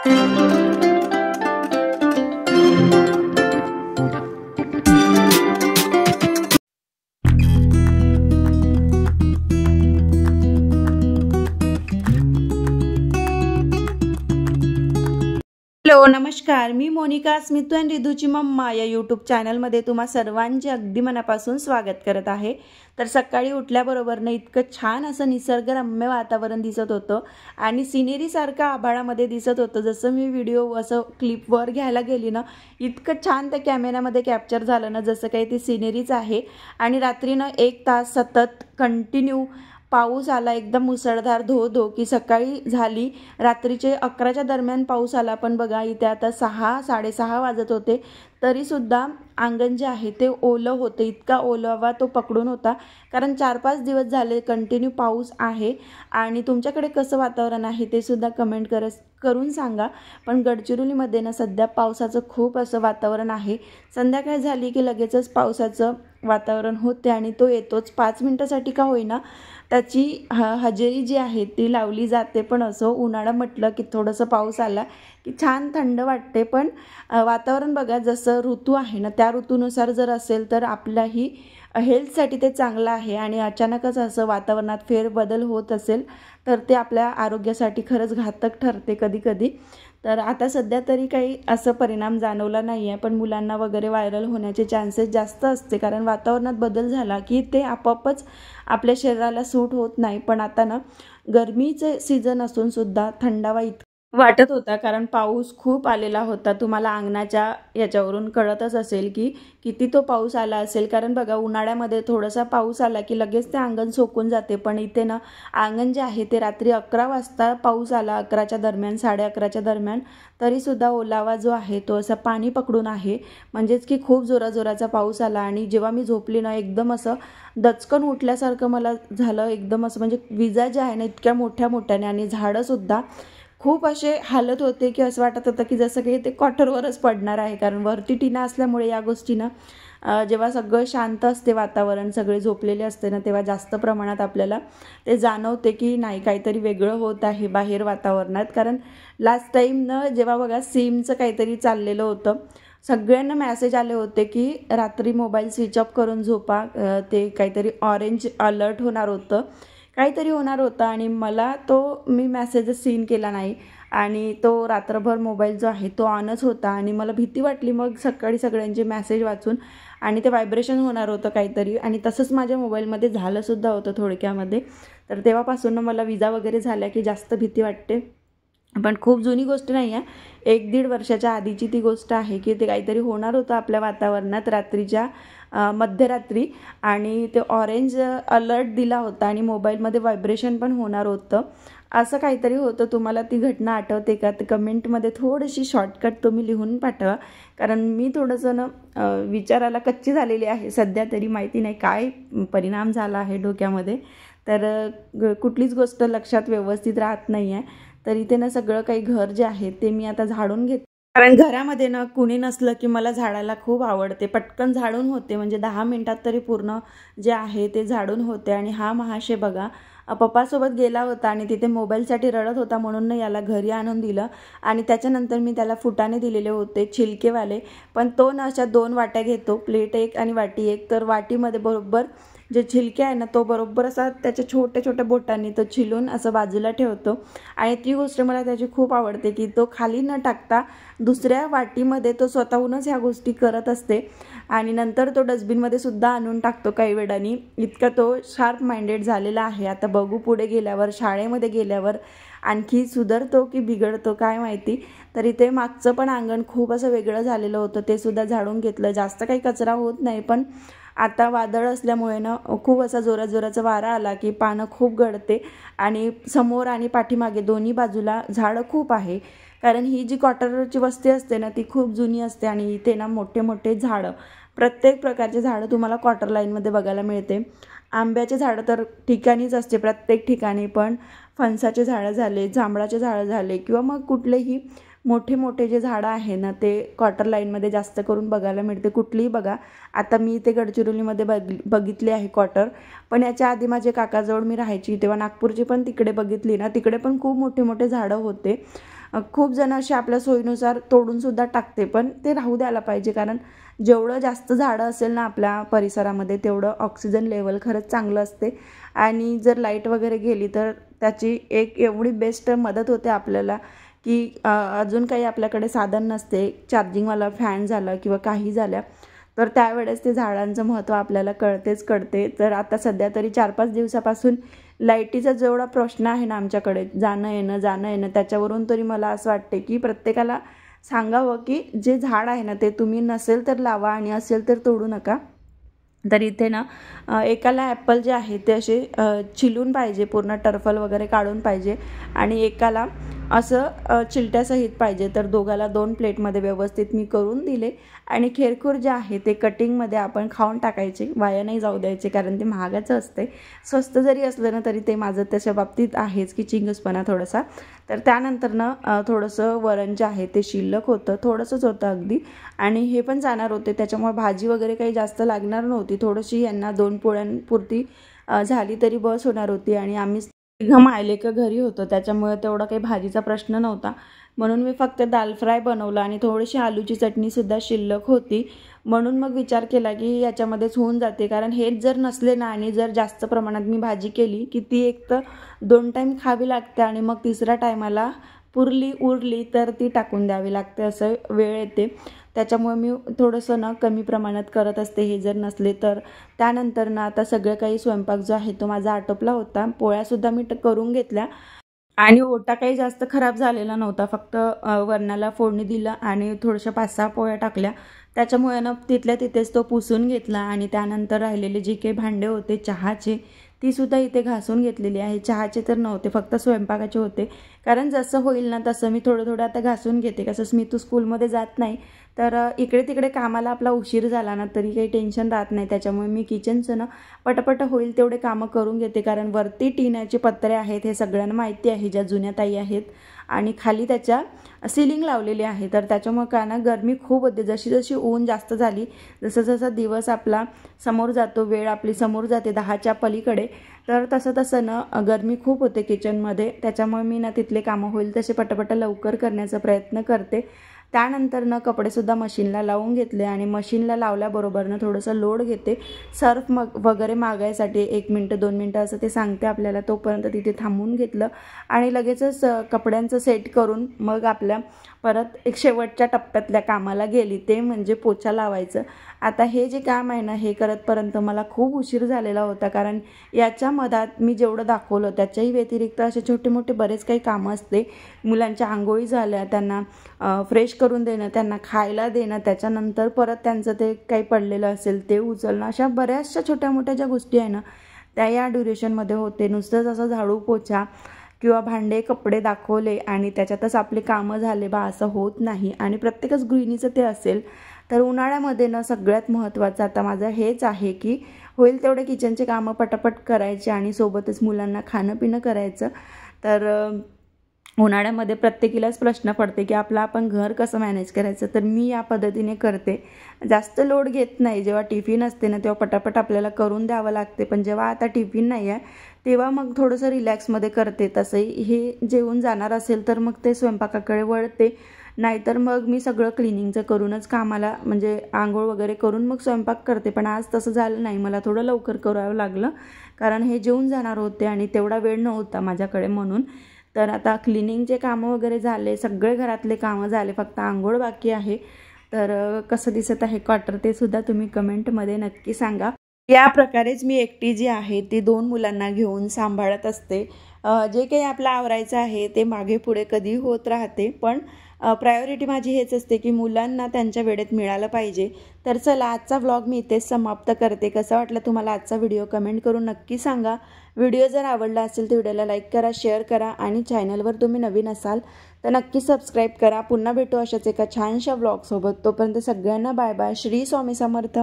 Hello नमस्कार, मी Monika स्मितू and रिधूची mamma या YouTube चॅनलमध्ये तुम्हा सर्वांचे अगदी मनापासून स्वागत करत आहे। तर सकाळी उठल्याबरोबरनं इतकं छान असं निसर्गरम्य वातावरण दिसत होतं आणि सिनेरीसारखं आभाळामध्ये दिसत होतं। जसं मी व्हिडिओ असं क्लिपवर घ्यायला गेली ना, इतकं छान त्या कॅमेऱ्यामध्ये कॅप्चर झालं ना, जसं काही ती सिनेरीच आहे। आणि रात्रीनं 1 तास सतत कंटिन्यू पाऊस आला, एकदम मुसळधार धो धो की सकाळी झाली, रात्रीचे 11च्या दरम्यान पाऊस आला। पण बघा इथे आता 6-6:30 वाजत होते तरीसुद्धा अंगण जे आहे ते ओलं होतं, इतका ओलावा तो पकडून होता। कारण 4-5 दिवस झाले कंटिन्यू पाऊस आहे। आणि तुमच्याकडे कसं वातावरण आहे ते सुद्धा कमेंट करून सांगा। पण गडचिरोलीमध्ये ना सध्या पावसाचं खूप असं वातावरण आहे। संध्याकाळ झाली की लगेचच पावसाचं वातावरण होते आणि तो येतोच 5 मिनिटासाठी का होईना, त्याची हजेरी जी आहे ती लावली जाते। पण असं उन्हाळा म्हटलं की थोडंसं पाऊस आला की छान थंड वाटते। पण वातावरण बघा, जसं ऋतू आहे ना त्या ऋतूनुसार जर असेल तर आपल्याही हेल्थसाठी ते चांगलं आहे। आणि अचानकच असं वातावरणात फेरबदल होत असेल तर ते आपल्या आरोग्यासाठी खरंच घातक ठरते कधी कधी। तर आता सध्या तरी काही असं परिणाम जाणवला नाही आहे, पण मुलांना वगैरे व्हायरल होण्याचे चान्सेस जास्त असते। कारण वातावरणात बदल झाला की ते आपोआपच आपल्या शरीराला सूट होत नाही। पण आता ना गरमीचे सीझन असून सुद्धा थंडावा वाटत होता, कारण पाऊस खूप आलेला होता। तुम्हाला अंगणाच्या याच्यावरून कळतच असेल की किती तो पाऊस आला असेल। कारण बघा उन्हाळ्यामध्ये थोडासा पाऊस आला की लगेच ते अंगण सोकून जाते, पण इथे ना अंगण जे आहे ते रात्री 11 वाजता पाऊस आला, 11च्या दरम्यान 11:30च्या दरम्यान, तरीसुद्धा ओलावा जो आहे तो असा पाणी पकडून आहे। म्हणजेच की खूप जोराचा पाऊस आला। आणि जेव्हा मी झोपली ना एकदम असं दचकन उठल्यासारखं मला झालं, एकदम असं म्हणजे विजा ज्या आहे ना इतक्या मोठ्याने, आणि झाडंसुद्धा खूप असे हालत होते की असं वाटत होतं की जसं काही ते क्वार्टरवरच पडणार आहे। कारण वरती टीना असल्यामुळे या गोष्टीनं जेव्हा सगळं शांत असते वातावरण, सगळे झोपलेले असते ना, तेव्हा जास्त प्रमाणात आपल्याला ते जाणवते की नाही काहीतरी वेगळं होत आहे बाहेर वातावरणात। कारण लास्ट टाईमनं जेव्हा बघा सिमचं काहीतरी चाललेलं होतं, सगळ्यांना मेसेज आले होते की रात्री मोबाईल स्विच ऑफ करून झोपा, ते काहीतरी ऑरेंज अलर्ट होणार होतं, काहीतरी होणार होतं। आणि मला मी मेसेजच सीन केला नाही आणि तो रात्रभर मोबाईल जो आहे तो ऑनच होता। आणि मला भीती वाटली मग सकाळी सगळ्यांचे मेसेज वाचून, आणि ते व्हायब्रेशन होणार होतं काहीतरी, आणि तसंच माझ्या मोबाईलमध्ये झालंसुद्धा होतं थोडक्यामध्ये। तर तेव्हापासून मला विजा वगैरे झाल्या की जास्त भीती वाटते। पण खूप जुनी गोष्ट नाही आहे, 1-1.5 वर्षाच्या आधीची ती गोष्ट आहे की ते काहीतरी होणार होतं आपल्या वातावरणात रात्रीच्या मध्यरात्री, आणि ते ऑरेंज अलर्ट दिला होता आणि मोबाईलमध्ये व्हायब्रेशन पण होणार होतं, असं काहीतरी होतं। तुम्हाला ती घटना आठवते का? ते कमेंटमध्ये थोडीशी शॉर्टकट तुम्ही लिहून पाठवा, कारण मी थोडंसं विचाराला कच्ची झालेली आहे सध्या तरी, माहिती नाही काय परिणाम झाला आहे डोक्यामध्ये। तर कुठलीच गोष्ट लक्षात व्यवस्थित राहत नाही आहे। तर इथे ना सगळं काही घर जे आहे ते मी आता झाडून घेते, कारण घरामध्ये ना कुणी नसलं की मला झाडायला खूप आवडते। पटकन झाडून होते, म्हणजे 10 मिनिटात तरी पूर्ण जे आहे ते झाडून होते। आणि हा महाशय बघा पप्पासोबत गेला होता आणि तिथे मोबाईलसाठी रडत होता, म्हणून याला घरी आणून दिलं। आणि त्याच्यानंतर मी त्याला फुटाणे दिलेले होते छिलकेवाले, पण तो ना अशा 2 वाट्या घेतो, प्लेट 1 आणि वाटी 1। तर वाटीमध्ये बरोबर जे छिलके आहे ना तो बरोबर असा त्याच्या छोट्या बोटांनी तो छिलून असं बाजूला ठेवतो। आणि ती गोष्ट मला त्याची खूप आवडते की तो खाली न टाकता दुसऱ्या वाटीमध्ये तो स्वतःहूनच ह्या गोष्टी करत असते, आणि नंतर तो डस्टबिनमध्ये सुद्धा आणून टाकतो काही वेळाने। इतका तो शार्प माइंडेड झालेला आहे। आता बघू पुढे गेल्यावर, शाळेमध्ये गेल्यावर आणखी सुधारतो की बिघडतो काय माहिती। तर इथे मागचं पण अंगण खूप असं वेगळं झालेलं होतं, ते सुद्धा झाडून घेतलं। जास्त काही कचरा होत नाही, पण आता वादळ असल्यामुळे ना खूप असा जोराचा वारा आला की पानं खूप गळते, आणि समोर आणि पाठीमागे दोन्ही बाजूला झाडं खूप आहे। कारण ही जी क्वार्टरची वस्ती असते ना ती खूप जुनी असते, आणि इथे ना मोठे झाडं, प्रत्येक प्रकारचे झाडं तुम्हाला क्वार्टर लाईनमध्ये बघायला मिळते। आंब्याचे झाडं तर ठिकाणीच असते प्रत्येक ठिकाणी, पण फणसाचे झाडं झाले, जांभळाचे झाडं झाले, किंवा मग कुठलेही मोठे जे झाडं आहे ना ते क्वार्टर लाईनमध्ये जास्त करून बघायला मिळते। कुठलीही बघा, आता मी इथे गडचिरोलीमध्ये बघितले आहे क्वार्टर, पण याच्या आधी माझे काकाजवळ मी राहायची तेव्हा नागपूरची पण तिकडे बघितली ना, तिकडे पण खूप मोठे झाडं होते। खूप जण असे आपल्या सोयीनुसार तोडूनसुद्धा टाकते, पण ते राहू द्यायला पाहिजे, कारण जेवढं जास्त झाडं असेल ना आपल्या परिसरामध्ये तेवढं ऑक्सिजन लेवल खरंच चांगलं असते. आणि जर लाईट वगैरे गेली तर त्याची एक एवढी बेस्ट मदत होते आपल्याला की अजून काही आपल्याकडे साधन नसते, चार्जिंगवाला फॅन झालं किंवा काही झाल्या तर त्यावेळेस ते झाडांचं महत्त्व आपल्याला कळते. तर आता सध्या तरी 4-5 दिवसापासून लाईटीचा जेवढा प्रश्न आहे ना आमच्याकडे, जाणं येणं त्याच्यावरून तरी मला असं वाटते की प्रत्येकाला सांगावं की जे झाड आहे ना ते तुम्ही नसेल तर लावा आणि असेल तर तोडू नका. तर इथे ना एकाला ॲपल जे आहे ते असे चिलून पाहिजे, पूर्ण टर्फल वगैरे काढून पाहिजे, आणि एकाला असं चिलट्यासहित पाहिजे. तर दोघाला 2 प्लेटमध्ये व्यवस्थित मी करून दिले. आणि खेरखूर जे आहे ते कटिंगमध्ये आपण खाऊन टाकायचे, वाया नाही जाऊ द्यायचे, कारण ते महागाचं असते. स्वस्त जरी असलं ना तरी ते माझं त्याच्या बाबतीत आहेच की चिंगसपणा थोडासा. तर त्यानंतरनं थोडंसं वरण जे आहे ते शिल्लक होतं, थोडंसंच होतं अगदी, आणि हे पण जाणार होते, त्याच्यामुळे भाजी वगैरे काही जास्त लागणार नव्हती. थोडीशी यांना 2 पोळ्यांपुरती झाली तरी बस होणार होती. आणि आम्ही मायलेक घरी होतो, त्याच्यामुळे तेवढा काही भाजीचा प्रश्न नव्हता. म्हणून मी फक्त दाल फ्राय बनवला आणि थोडीशी आलूची चटणीसुद्धा शिल्लक होती. म्हणून मग विचार केला की याच्यामध्येच होऊन जाते, कारण हेच जर नसले ना आणि जर जास्त प्रमाणात मी भाजी केली की ती एक तर 2 टाईम खावी लागते आणि मग तिसऱ्या टायमाला उरली तर ती टाकून द्यावी लागते, असं वेळ येते. त्याच्यामुळे मी थोडंसं ना कमी प्रमाणात करत असते हे जर नसले तर. त्यानंतर ना आता सगळं काही स्वयंपाक जो आहे तो माझा आटोपला होता. पोळ्यासुद्धा मी करून घेतल्या आणि ओटा काही जास्त खराब झालेला नव्हता, फक्त वरणाला फोडणी दिलं आणि थोड्याशा 5-6 पोळ्या टाकल्या. त्याच्यामुळे ना तिथल्या तिथेच तो पुसून घेतला. आणि त्यानंतर राहिलेले जे काही भांडे होते चहाचे तीसुद्धा इथे घासून घेतलेली आहे. चहाचे तर नव्हते, फक्त स्वयंपाकाचे होते, कारण जसं होईल ना तसं मी थोडं आता घासून घेते. कसं स्मितू स्कूलमध्ये जात नाही तर इकडे तिकडे कामाला आपला उशीर झाला ना तरी काही टेन्शन राहत नाही. त्याच्यामुळे मी किचनचं ना पटापट होईल तेवढे कामं करून घेते, कारण वरती टिन्याचे पत्रे आहेत हे सगळ्यांना माहिती आहे, ज्या जुन्या ताई आहेत, आणि खाली त्याच्या सिलिंग लावलेली आहे. तर त्याच्यामुळे काय ना गरमी खूप होते. जशी ऊन जास्त झाली, जसा दिवस आपला समोर जातो, वेळ आपली समोर जाते 10च्या पलीकडे, तर तसं ना गरमी खूप होते किचनमध्ये. त्याच्यामुळे मी ना तिथले कामं होईल तसे पटापट लवकर करण्याचा प्रयत्न करते. त्यानंतर ना कपडेसुद्धा मशीनला लावून घेतले आणि मशीनला लावल्याबरोबर ना थोडंसं लोड घेते. सर्फ वगैरे मागायसाठी 1 मिनटं 2 मिनटं असं ते सांगते आपल्याला, तोपर्यंत तिथे थांबून घेतलं आणि लगेचच कपड्यांचं सेट करून मग आपल्या परत एक शेवटच्या टप्प्यातल्या कामाला गेली, ते म्हणजे पोछा लावायचं. आता हे जे काम आहे ना हे करतपर्यंत मला खूप उशीर झालेला होता, कारण याच्या मधात मी जेवढं दाखवलं त्याच्याही व्यतिरिक्त असे छोटे मोठे बरेच काही कामं असते. मुलांच्या आंघोळी झाल्या, त्यांना फ्रेश करून देणं, त्यांना खायला देणं, त्याच्यानंतर परत त्यांचं ते काही पडलेलं असेल ते उचलणं, अशा बऱ्याचशा छोट्या मोठ्या ज्या गोष्टी आहे ना त्या या ड्युरेशनमध्ये होते. नुसतंच असं झाडू पोछा किंवा भांडे कपडे दाखवले आणि त्याच्यातच आपले कामं झाले बा असं होत नाही. आणि प्रत्येकच गृहिणीचं ते असेल. तर उन्हाळ्यामध्ये ना सगळ्यात महत्त्वाचं आता माझं हेच आहे की होईल तेवढे किचनचे कामं पटापट करायचे आणि सोबतच मुलांना खाणं पिणं करायचं. तर उन्हाळ्यामध्ये प्रत्येकीलाच प्रश्न पडते की आपण घर कसं मॅनेज करायचं. तर मी या पद्धतीने करते, जास्त लोड घेत नाही. जेव्हा टिफिन असते ना तेव्हा पटापट आपल्याला करून द्यावं लागते, पण जेव्हा आता टिफिन नाही आहे तेव्हा मग थोडंसं रिलॅक्समध्ये करते. तसंही हे जेवून जाणार असेल तर मग ते स्वयंपाकाकडे वळते, नाहीतर मग मी सगळं क्लिनिंगचं करूनच कामाला म्हणजे आंघोळ वगैरे करून मग स्वयंपाक करते. पण आज तसं झालं नाही, मला थोडं लवकर करावं लागलं, कारण हे जेवून जाणार होते आणि तेवढा वेळ नव्हता माझ्याकडे म्हणून. तर आता क्लिनिंगचे कामं वगैरे झाले, सगळे घरातले कामं झाले, फक्त आंघोळ बाकी आहे. तर कसं दिसत आहे क्वार्टर ते सुद्धा तुम्ही कमेंटमध्ये नक्की सांगा. या प्रकारेच मी एकटी जी आहे ती 2 मुलांना घेऊन सांभाळत असते. जे काही आपलं आवरायचं आहे ते मागे पुढे कधी होत राहते, पण प्रायोरिटी माझी हेच असते की मुलांना त्यांच्या वेळेत मिळालं पाहिजे. तर चला आजचा व्लॉग मी इथेच समाप्त करते. कसा वाटला तुम्हाला आजचा व्हिडिओ कमेंट करून नक्की सांगा. व्हिडिओ जर आवडला असेल तर व्हिडिओला लाईक करा, शेअर करा आणि चॅनलवर तुम्ही नवीन असाल तर नक्की सबस्क्राईब करा. पुन्हा भेटू अशाच एका छानशा व्लॉगसोबत. तोपर्यंत सगळ्यांना बाय बाय. श्री स्वामी समर्थ.